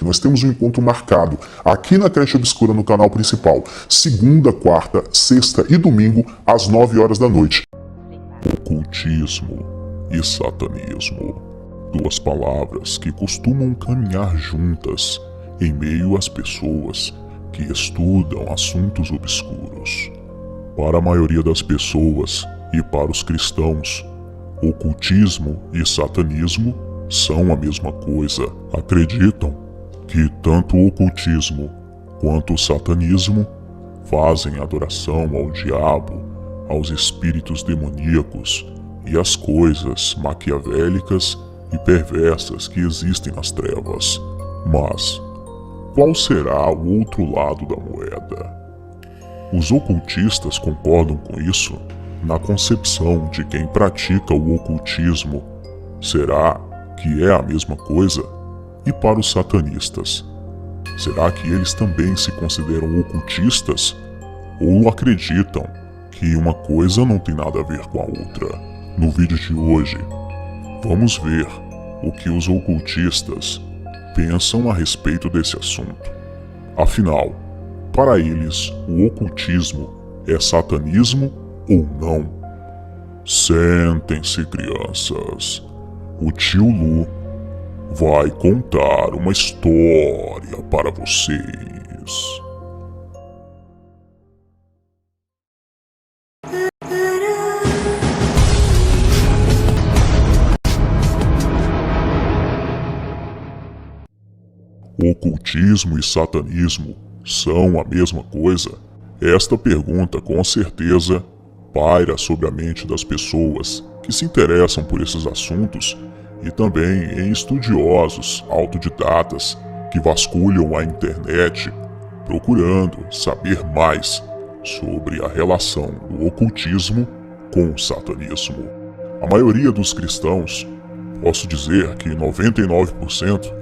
Nós temos um encontro marcado aqui na Creche Obscura no canal principal, segunda, quarta, sexta e domingo, às 9 horas da noite. Ocultismo e satanismo. Duas palavras que costumam caminhar juntas em meio às pessoas que estudam assuntos obscuros. Para a maioria das pessoas e para os cristãos, ocultismo e satanismo são a mesma coisa. Acreditam que tanto o ocultismo quanto o satanismo fazem adoração ao diabo, aos espíritos demoníacos e às coisas maquiavélicas e perversas que existem nas trevas. Mas qual será o outro lado da moeda? Os ocultistas concordam com isso na concepção de quem pratica o ocultismo. Será que é a mesma coisa? E para os satanistas, será que eles também se consideram ocultistas? Ou acreditam que uma coisa não tem nada a ver com a outra? No vídeo de hoje, vamos ver o que os ocultistas pensam a respeito desse assunto. Afinal, para eles, o ocultismo é satanismo ou não? Sentem-se, crianças. O tio Lu vai contar uma história para vocês. Ocultismo e satanismo são a mesma coisa? Esta pergunta com certeza paira sobre a mente das pessoas que se interessam por esses assuntos e também em estudiosos autodidatas que vasculham a internet procurando saber mais sobre a relação do ocultismo com o satanismo. A maioria dos cristãos, posso dizer que 99%,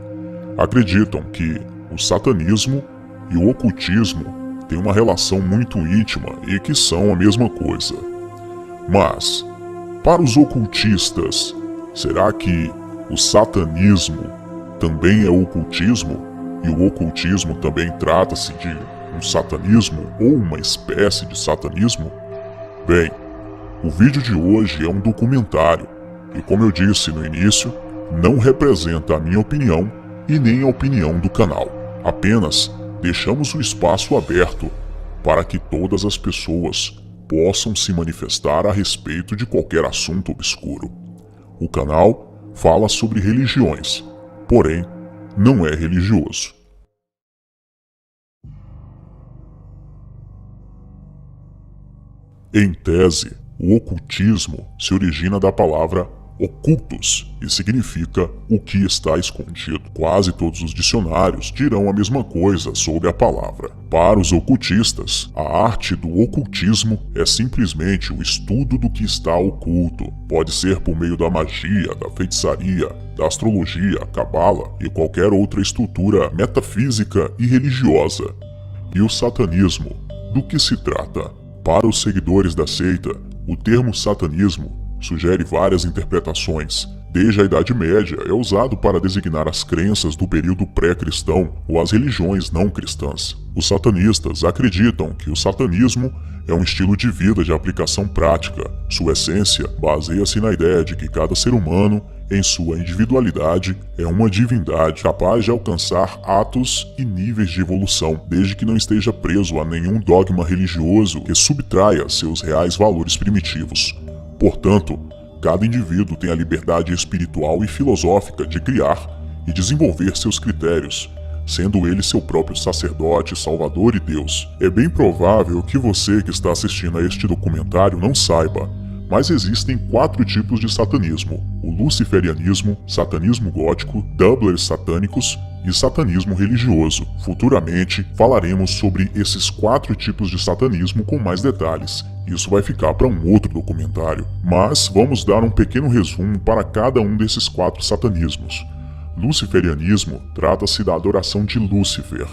acreditam que o satanismo e o ocultismo têm uma relação muito íntima e que são a mesma coisa. Mas, para os ocultistas, será que o satanismo também é ocultismo e o ocultismo também trata-se de um satanismo ou uma espécie de satanismo? Bem, o vídeo de hoje é um documentário e, como eu disse no início, não representa a minha opinião e nem a opinião do canal. Apenas deixamos o espaço aberto para que todas as pessoas possam se manifestar a respeito de qualquer assunto obscuro. O canal fala sobre religiões, porém não é religioso. Em tese, o ocultismo se origina da palavra ocultus e significa o que está escondido. Quase todos os dicionários dirão a mesma coisa sobre a palavra. Para os ocultistas, a arte do ocultismo é simplesmente o estudo do que está oculto. Pode ser por meio da magia, da feitiçaria, da astrologia, cabala e qualquer outra estrutura metafísica e religiosa. E o satanismo? Do que se trata? Para os seguidores da seita, o termo satanismo sugere várias interpretações. Desde a Idade Média é usado para designar as crenças do período pré-cristão ou as religiões não cristãs. Os satanistas acreditam que o satanismo é um estilo de vida de aplicação prática. Sua essência baseia-se na ideia de que cada ser humano, em sua individualidade, é uma divindade capaz de alcançar atos e níveis de evolução, desde que não esteja preso a nenhum dogma religioso que subtraia seus reais valores primitivos. Portanto, cada indivíduo tem a liberdade espiritual e filosófica de criar e desenvolver seus critérios, sendo ele seu próprio sacerdote, salvador e Deus. É bem provável que você que está assistindo a este documentário não saiba, mas existem 4 tipos de satanismo: o luciferianismo, satanismo gótico, doublers satânicos e satanismo religioso. Futuramente falaremos sobre esses 4 tipos de satanismo com mais detalhes. Isso vai ficar para um outro documentário, mas vamos dar um pequeno resumo para cada um desses 4 satanismos. Luciferianismo trata-se da adoração de Lúcifer.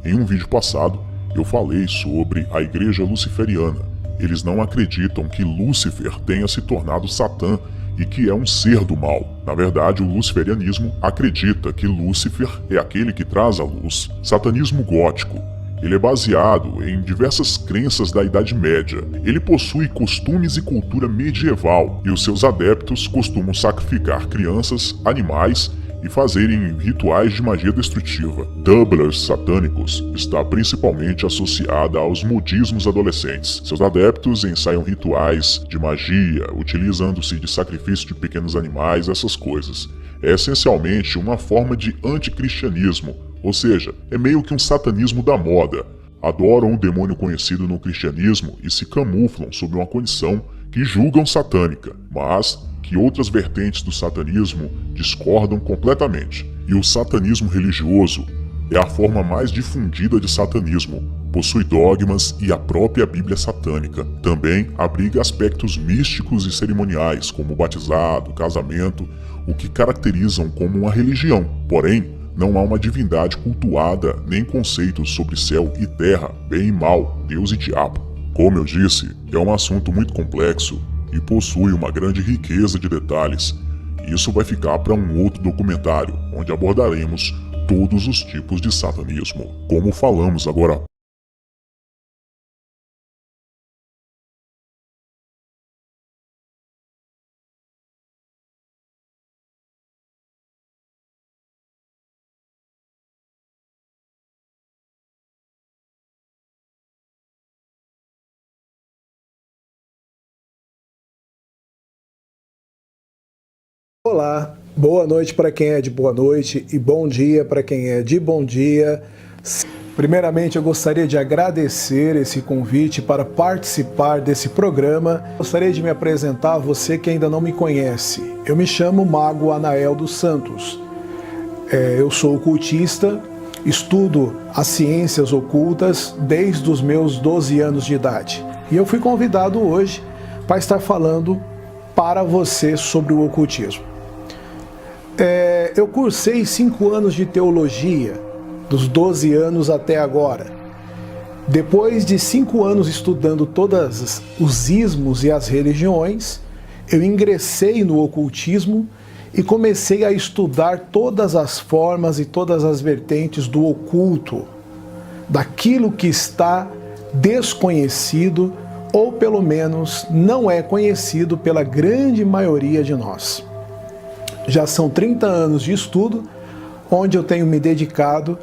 Em um vídeo passado, eu falei sobre a igreja luciferiana. Eles não acreditam que Lúcifer tenha se tornado Satã e que é um ser do mal. Na verdade, o luciferianismo acredita que Lúcifer é aquele que traz a luz. Satanismo gótico. Ele é baseado em diversas crenças da Idade Média. Ele possui costumes e cultura medieval, e os seus adeptos costumam sacrificar crianças, animais e fazerem rituais de magia destrutiva. Doublers satânicos está principalmente associada aos modismos adolescentes. Seus adeptos ensaiam rituais de magia, utilizando-se de sacrifício de pequenos animais, essas coisas. É essencialmente uma forma de anticristianismo, ou seja, é meio que um satanismo da moda. Adoram um demônio conhecido no cristianismo e se camuflam sob uma condição que julgam satânica, mas que outras vertentes do satanismo discordam completamente. E o satanismo religioso é a forma mais difundida de satanismo, possui dogmas e a própria Bíblia satânica. Também abriga aspectos místicos e cerimoniais, como o batizado, casamento, o que caracterizam como uma religião. Porém, não há uma divindade cultuada, nem conceitos sobre céu e terra, bem e mal, Deus e diabo. Como eu disse, é um assunto muito complexo e possui uma grande riqueza de detalhes. Isso vai ficar para um outro documentário, onde abordaremos todos os tipos de satanismo, como falamos agora. Olá, boa noite para quem é de boa noite e bom dia para quem é de bom dia. Primeiramente, eu gostaria de agradecer esse convite para participar desse programa. Gostaria de me apresentar a você que ainda não me conhece. Eu me chamo Mago Anael dos Santos. Eu sou ocultista, estudo as ciências ocultas desde os meus 12 anos de idade. E eu fui convidado hoje para estar falando para você sobre o ocultismo. Eu cursei 5 anos de teologia, dos 12 anos até agora. Depois de 5 anos estudando todos os ismos e as religiões, eu ingressei no ocultismo e comecei a estudar todas as formas e todas as vertentes do oculto, daquilo que está desconhecido ou pelo menos não é conhecido pela grande maioria de nós. Já são 30 anos de estudo, onde eu tenho me dedicado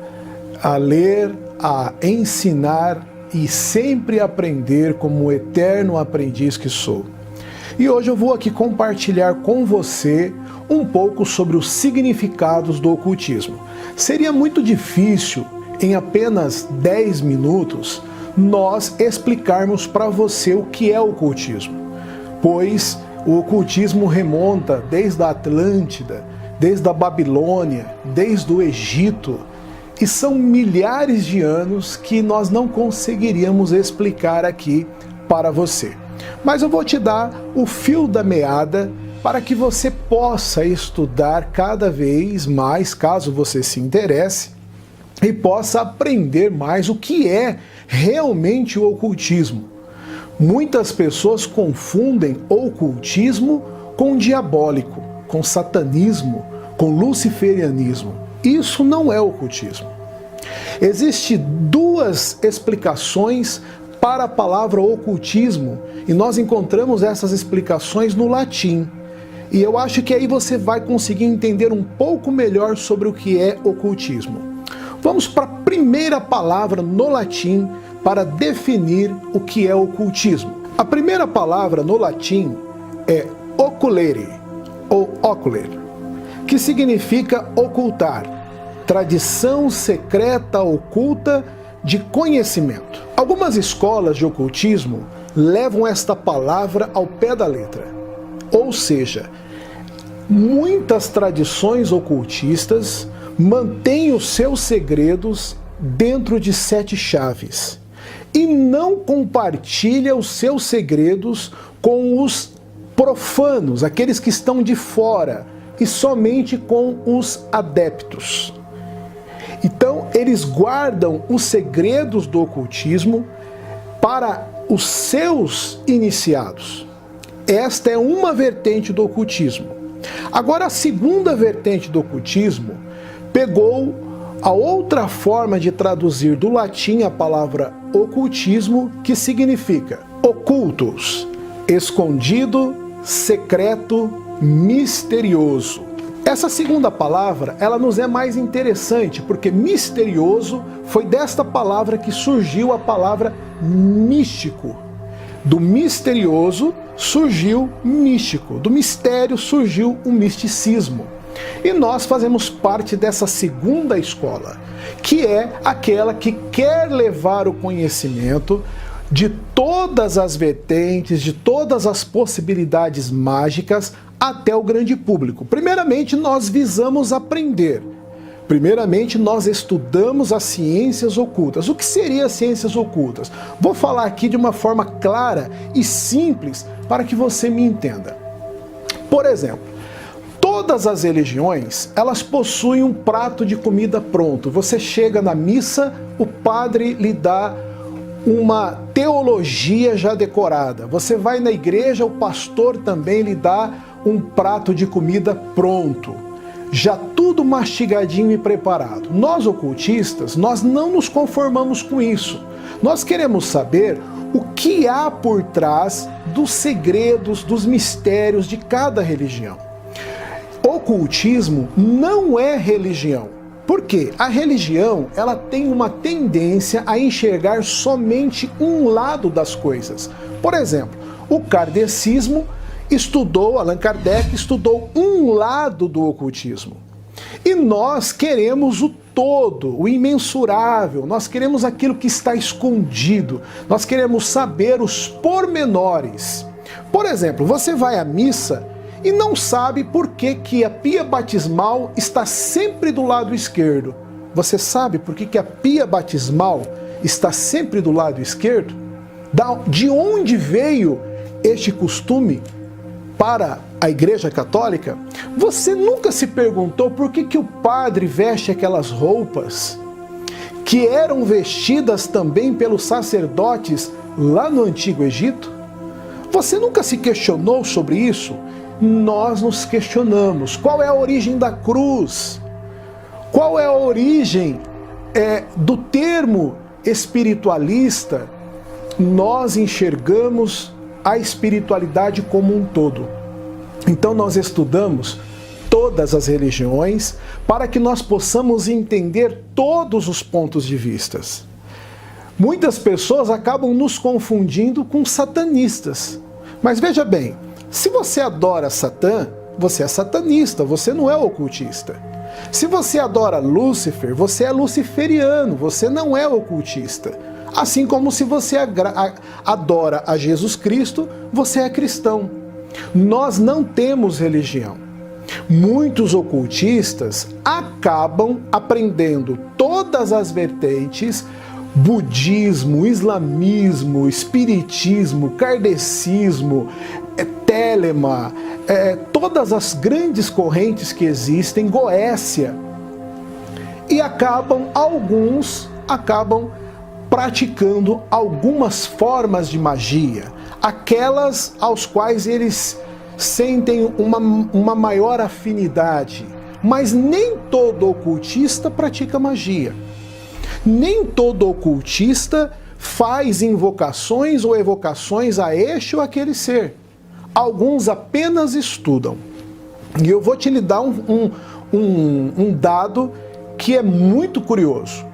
a ler, a ensinar e sempre aprender como um eterno aprendiz que sou. E hoje eu vou aqui compartilhar com você um pouco sobre os significados do ocultismo. Seria muito difícil, em apenas 10 minutos, nós explicarmos para você o que é o ocultismo, pois o ocultismo remonta desde a Atlântida, desde a Babilônia, desde o Egito, e são milhares de anos que nós não conseguiríamos explicar aqui para você. Mas eu vou te dar o fio da meada para que você possa estudar cada vez mais, caso você se interesse, e possa aprender mais o que é realmente o ocultismo. Muitas pessoas confundem ocultismo com diabólico, com satanismo, com luciferianismo. Isso não é ocultismo. Existem 2 explicações para a palavra ocultismo e nós encontramos essas explicações no latim. E eu acho que aí você vai conseguir entender um pouco melhor sobre o que é ocultismo. Vamos para a primeira palavra no latim para definir o que é ocultismo. A primeira palavra no latim é oculere, ou oculer, que significa ocultar, tradição secreta oculta de conhecimento. Algumas escolas de ocultismo levam esta palavra ao pé da letra, ou seja, muitas tradições ocultistas mantêm os seus segredos dentro de 7 chaves e não compartilha os seus segredos com os profanos, aqueles que estão de fora, e somente com os adeptos. Então, eles guardam os segredos do ocultismo para os seus iniciados. Esta é uma vertente do ocultismo. Agora, a segunda vertente do ocultismo pegou a outra forma de traduzir do latim a palavra ocultismo, que significa ocultus, escondido, secreto, misterioso. Essa segunda palavra, ela nos é mais interessante, porque misterioso foi desta palavra que surgiu a palavra místico. Do misterioso surgiu místico, do mistério surgiu o misticismo. E nós fazemos parte dessa segunda escola, que é aquela que quer levar o conhecimento de todas as vertentes, de todas as possibilidades mágicas até o grande público. Primeiramente, nós visamos aprender. Primeiramente, nós estudamos as ciências ocultas. O que seriam as ciências ocultas? Vou falar aqui de uma forma clara e simples para que você me entenda. Por exemplo, todas as religiões, elas possuem um prato de comida pronto. Você chega na missa, o padre lhe dá uma teologia já decorada. Você vai na igreja, o pastor também lhe dá um prato de comida pronto. Já tudo mastigadinho e preparado. Nós ocultistas, nós não nos conformamos com isso. Nós queremos saber o que há por trás dos segredos, dos mistérios de cada religião. Ocultismo não é religião. Por quê? A religião, ela tem uma tendência a enxergar somente um lado das coisas. Por exemplo, o kardecismo Allan Kardec estudou um lado do ocultismo. E nós queremos o todo, o imensurável, nós queremos aquilo que está escondido, nós queremos saber os pormenores. Por exemplo, você vai à missa e não sabe por que a pia batismal está sempre do lado esquerdo. Você sabe por que a pia batismal está sempre do lado esquerdo? De onde veio este costume para a Igreja Católica? Você nunca se perguntou por que o padre veste aquelas roupas que eram vestidas também pelos sacerdotes lá no Antigo Egito? Você nunca se questionou sobre isso? Nós nos questionamos. Qual é a origem da cruz? Qual é a origem do termo espiritualista? Nós enxergamos a espiritualidade como um todo. Então nós estudamos todas as religiões para que nós possamos entender todos os pontos de vista. Muitas pessoas acabam nos confundindo com satanistas. Mas veja bem, se você adora Satã, você é satanista, você não é ocultista. Se você adora Lúcifer, você é luciferiano, você não é ocultista. Assim como se você adora a Jesus Cristo, você é cristão. Nós não temos religião. Muitos ocultistas acabam aprendendo todas as vertentes, budismo, islamismo, espiritismo, kardecismo, Telema, todas as grandes correntes que existem, Goécia, e alguns acabam praticando algumas formas de magia, aquelas aos quais eles sentem uma maior afinidade. Mas nem todo ocultista pratica magia. Nem todo ocultista faz invocações ou evocações a este ou aquele ser. Alguns apenas estudam. E eu vou te lhe dar um dado que é muito curioso.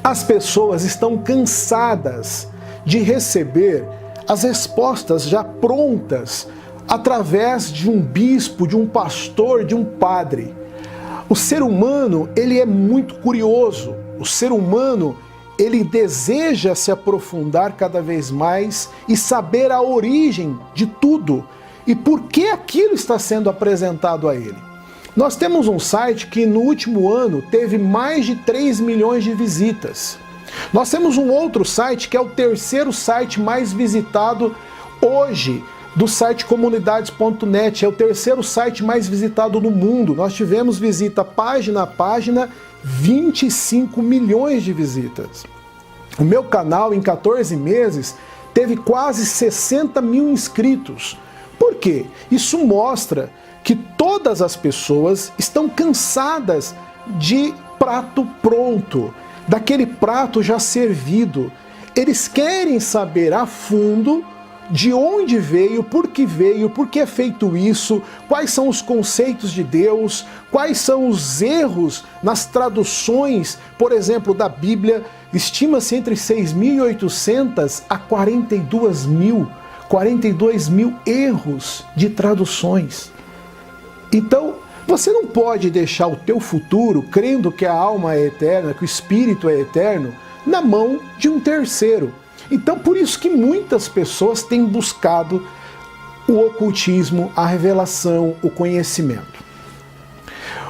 As pessoas estão cansadas de receber as respostas já prontas através de um bispo, de um pastor, de um padre. O ser humano, ele é muito curioso. O ser humano, ele deseja se aprofundar cada vez mais e saber a origem de tudo e por que aquilo está sendo apresentado a ele. Nós temos um site que no último ano teve mais de 3 milhões de visitas. Nós temos um outro site que é o terceiro site mais visitado hoje, do site comunidades.net, é o terceiro site mais visitado no mundo. Nós tivemos visita página a página, 25 milhões de visitas. O meu canal, em 14 meses, teve quase 60 mil inscritos, Por quê? Isso mostra que todas as pessoas estão cansadas de prato pronto, daquele prato já servido. Eles querem saber a fundo de onde veio, por que é feito isso, quais são os conceitos de Deus, quais são os erros nas traduções, por exemplo, da Bíblia. Estima-se entre 6.800 a 42 mil erros de traduções. Então, você não pode deixar o teu futuro, crendo que a alma é eterna, que o espírito é eterno, na mão de um terceiro. Então, por isso que muitas pessoas têm buscado o ocultismo, a revelação, o conhecimento.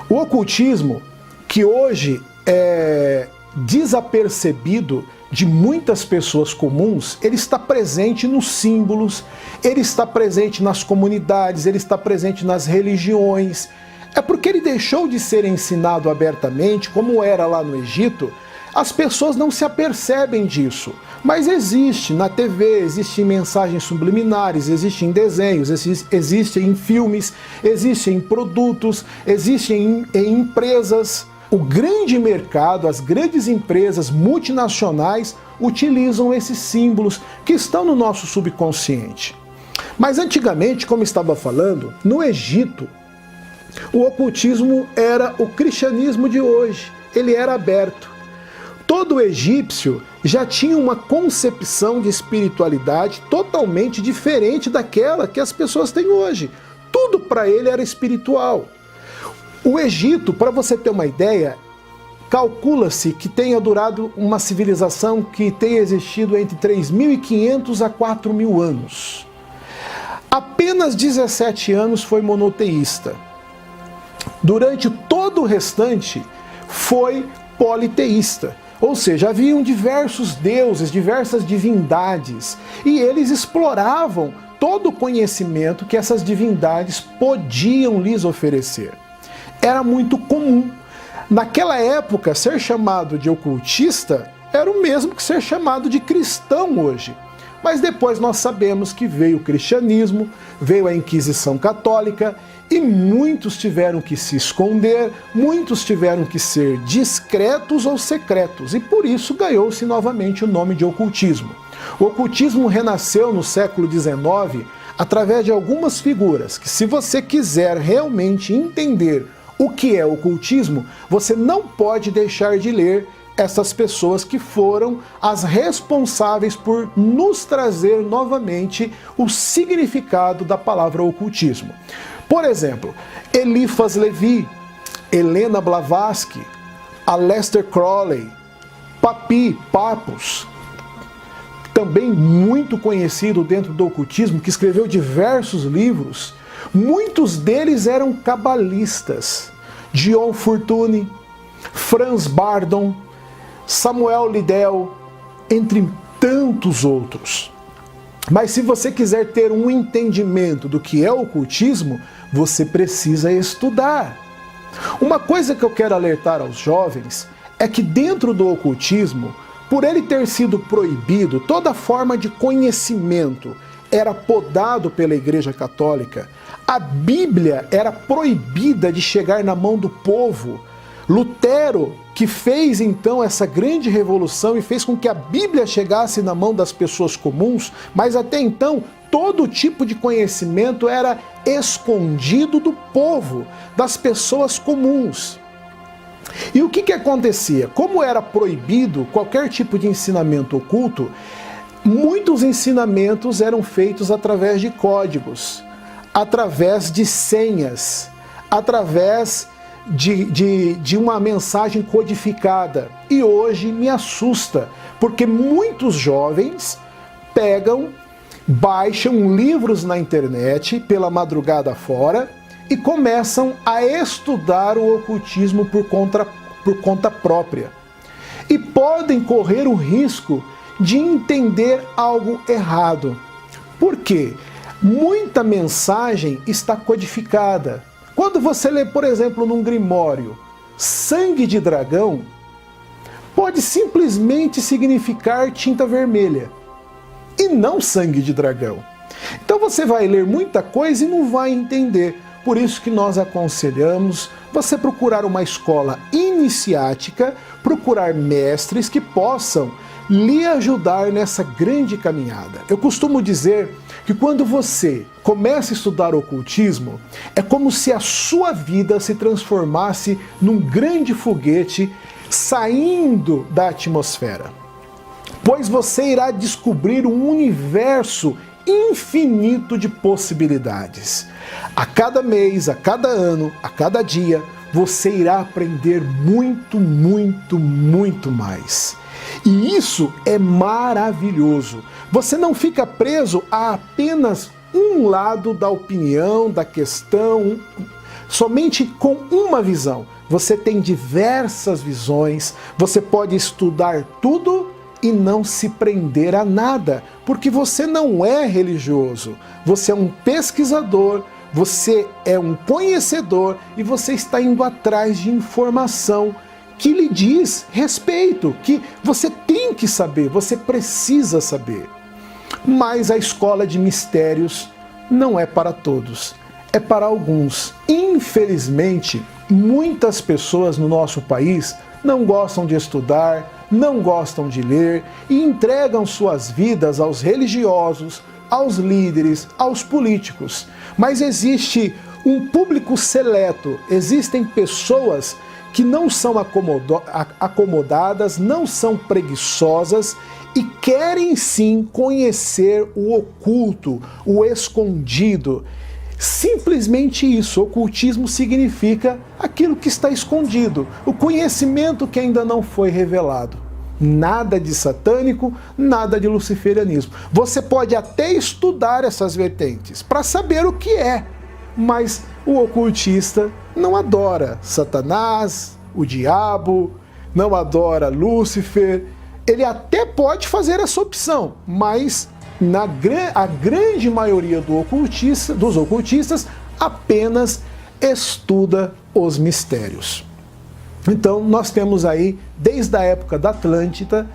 O ocultismo, que hoje é desapercebido de muitas pessoas comuns, ele está presente nos símbolos, ele está presente nas comunidades, ele está presente nas religiões. É porque ele deixou de ser ensinado abertamente, como era lá no Egito. As pessoas não se apercebem disso, mas existe na TV, existem mensagens subliminares, existem desenhos, existem em filmes, existem em produtos, existem em empresas. O grande mercado, as grandes empresas multinacionais utilizam esses símbolos que estão no nosso subconsciente. Mas antigamente, como estava falando, no Egito, o ocultismo era o cristianismo de hoje, ele era aberto. Todo egípcio já tinha uma concepção de espiritualidade totalmente diferente daquela que as pessoas têm hoje. Tudo para ele era espiritual. O Egito, para você ter uma ideia, calcula-se que tenha durado uma civilização que tenha existido entre 3.500 a 4.000 anos. Apenas 17 anos foi monoteísta. Durante todo o restante foi politeísta. Ou seja, haviam diversos deuses, diversas divindades, e eles exploravam todo o conhecimento que essas divindades podiam lhes oferecer. Era muito comum. Naquela época, ser chamado de ocultista era o mesmo que ser chamado de cristão hoje. Mas depois nós sabemos que veio o cristianismo, veio a Inquisição Católica, e muitos tiveram que se esconder, muitos tiveram que ser discretos ou secretos, e por isso ganhou-se novamente o nome de ocultismo. O ocultismo renasceu no século XIX através de algumas figuras, que se você quiser realmente entender o que é ocultismo, você não pode deixar de ler essas pessoas que foram as responsáveis por nos trazer novamente o significado da palavra ocultismo. Por exemplo, Eliphas Levi, Helena Blavatsky, Aleister Crowley, Papus, também muito conhecido dentro do ocultismo, que escreveu diversos livros. Muitos deles eram cabalistas. John Fortune, Franz Bardon, Samuel Liddell, entre tantos outros. Mas se você quiser ter um entendimento do que é o ocultismo, você precisa estudar. Uma coisa que eu quero alertar aos jovens é que dentro do ocultismo, por ele ter sido proibido, toda forma de conhecimento era podado pela Igreja Católica, a Bíblia era proibida de chegar na mão do povo. Lutero, que fez então essa grande revolução e fez com que a Bíblia chegasse na mão das pessoas comuns, mas até então todo tipo de conhecimento era escondido do povo, das pessoas comuns. E o que acontecia? Como era proibido qualquer tipo de ensinamento oculto, muitos ensinamentos eram feitos através de códigos, através de senhas, através de uma mensagem codificada. E hoje me assusta, porque muitos jovens baixam livros na internet pela madrugada fora e começam a estudar o ocultismo por conta própria. E podem correr o risco de entender algo errado. Por quê? Muita mensagem está codificada. Quando você lê, por exemplo, num grimório, sangue de dragão, pode simplesmente significar tinta vermelha, e não sangue de dragão. Então você vai ler muita coisa e não vai entender. Por isso que nós aconselhamos você procurar uma escola iniciática, procurar mestres que possam lhe ajudar nessa grande caminhada. Eu costumo dizer que quando você começa a estudar ocultismo, é como se a sua vida se transformasse num grande foguete saindo da atmosfera. Pois você irá descobrir um universo infinito de possibilidades. A cada mês, a cada ano, a cada dia, você irá aprender muito, muito, muito mais. E isso é maravilhoso. Você não fica preso a apenas um lado da opinião, da questão, somente com uma visão. Você tem diversas visões, você pode estudar tudo e não se prender a nada, porque você não é religioso, você é um pesquisador, você é um conhecedor e você está indo atrás de informação que lhe diz respeito, que você tem que saber, você precisa saber. Mas a escola de mistérios não é para todos, é para alguns. Infelizmente, muitas pessoas no nosso país não gostam de estudar, não gostam de ler e entregam suas vidas aos religiosos, aos líderes, aos políticos. Mas existe um público seleto, existem pessoas que não são acomodadas, não são preguiçosas e querem sim conhecer o oculto, o escondido. Simplesmente isso, ocultismo significa aquilo que está escondido, o conhecimento que ainda não foi revelado. Nada de satânico, nada de luciferianismo. Você pode até estudar essas vertentes para saber o que é, mas o ocultista não adora Satanás, o diabo, não adora Lúcifer. Ele até pode fazer essa opção, mas a grande maioria dos ocultistas apenas estuda os mistérios. Então nós temos aí, desde a época da Atlântida,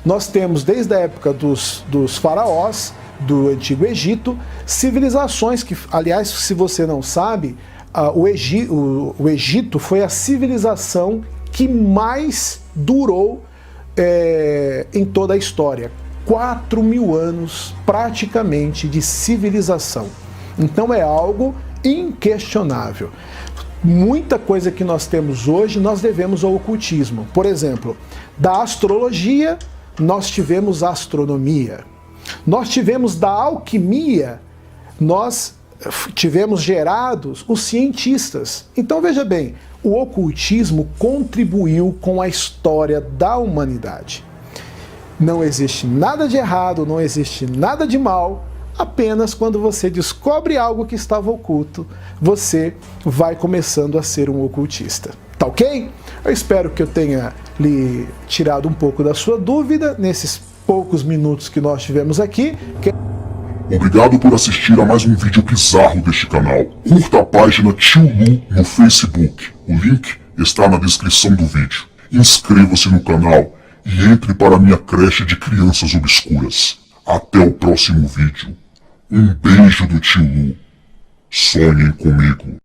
nós temos desde a época dos faraós, do Antigo Egito, civilizações que, aliás, se você não sabe, o Egito foi a civilização que mais durou em toda a história. 4.000 anos praticamente de civilização. Então é algo inquestionável. Muita coisa que nós temos hoje nós devemos ao ocultismo. Por exemplo, da astrologia nós tivemos a astronomia. Nós tivemos da alquimia, nós tivemos gerados os cientistas. Então veja bem, o ocultismo contribuiu com a história da humanidade. Não existe nada de errado, não existe nada de mal, apenas quando você descobre algo que estava oculto, você vai começando a ser um ocultista. Tá ok? Eu espero que eu tenha lhe tirado um pouco da sua dúvida nesses poucos minutos que nós tivemos aqui. Obrigado por assistir a mais um vídeo bizarro deste canal. Curta a página Tio Lu no Facebook. O link está na descrição do vídeo. Inscreva-se no canal e entre para a minha creche de crianças obscuras. Até o próximo vídeo. Um beijo do Tio Lu. Sonhem comigo.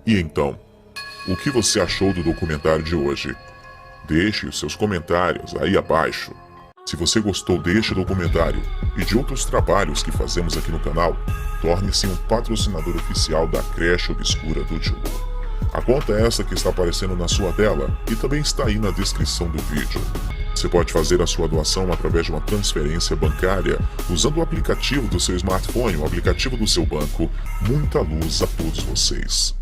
E então, o que você achou do documentário de hoje? Deixe os seus comentários aí abaixo. Se você gostou deste documentário e de outros trabalhos que fazemos aqui no canal, torne-se um patrocinador oficial da Creche Obscura do Tio Lu. A conta é essa que está aparecendo na sua tela e também está aí na descrição do vídeo. Você pode fazer a sua doação através de uma transferência bancária usando o aplicativo do seu smartphone, o aplicativo do seu banco. Muita luz a todos vocês.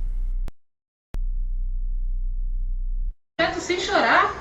Sem chorar.